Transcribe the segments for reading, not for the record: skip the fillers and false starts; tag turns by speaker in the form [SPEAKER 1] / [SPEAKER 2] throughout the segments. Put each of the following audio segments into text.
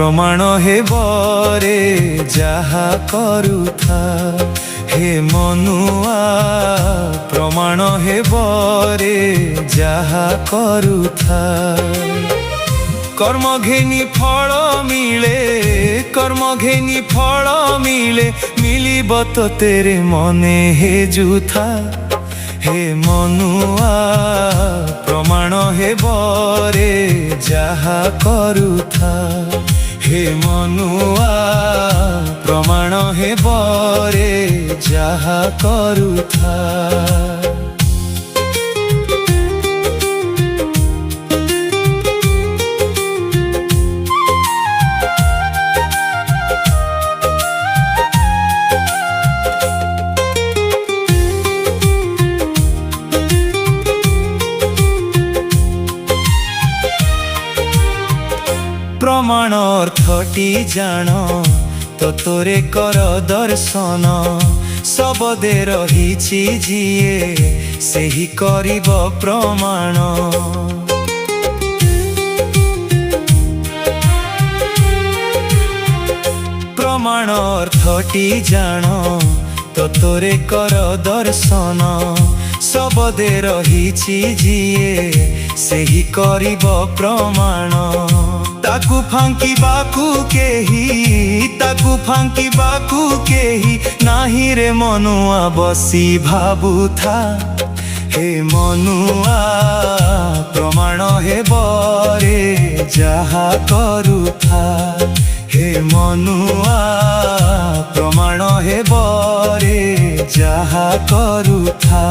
[SPEAKER 1] प्रमाण हेबरे जहा करुथा हे मनुआ प्रमाण हेबरे जहा करुथा कर्म घेनी फल मिले कर्म घेनी फल मिले मिलिब तो तेरे मने हे जुथा हे मनुआ प्रमाण हेबरे जहा करुथा हे मनुआ प्रमाण हेबरे जहा करुथा प्रमाण अर्थटी जान तो तोरे कर दर्शन सबदे रहिछि जिए सेही करिब प्रमाण प्रमाण अर्थटी जान तो तोरे कर दर्शन सबदे रहिछि जिए सेही करिब प्रमाण ताकू फांकी बाकू केही ताकू फांकी बाकू केही नाही रे मनुआ बसी भाबुथा हे मनुआ प्रमाण हेबरे जहा करुथा हे मनुआ प्रमाण हेबरे जहा करुथा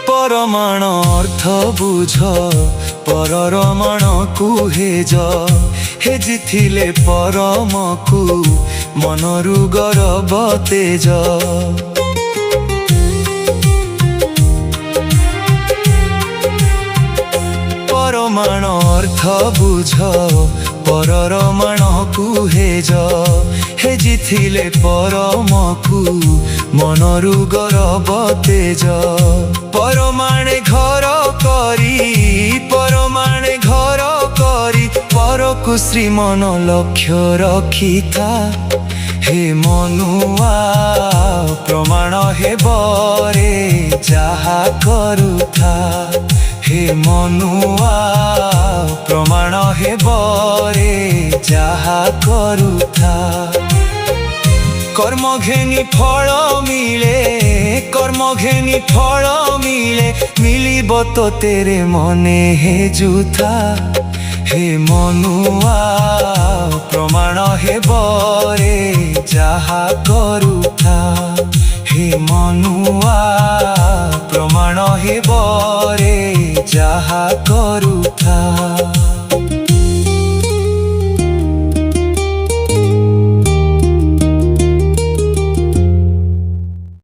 [SPEAKER 1] परमाण अर्थ बुझ परर मन को हेज हेजिथिले परम को मनरु गरब तेज परमाण अर्थ बुझ परर मन को हेज हेजिथिले परम को मनरु गरब तेज परमाणे घर करी परमाणे घर करी परकु श्रीमन लक्ष्य रखिथा हे मनुआ प्रमाण हेबरे जहा करुथा हे मनुआ प्रमाण हेबरे जहा करुथा कर्म घेनी फल मिले कर्म घेनी फल मिले मिलिब तो तेरे मने हे जुथा हे मनुआ प्रमाण हेबरे जहा करुथा हे मनुआ प्रमाण हेबरे जहा करुथा।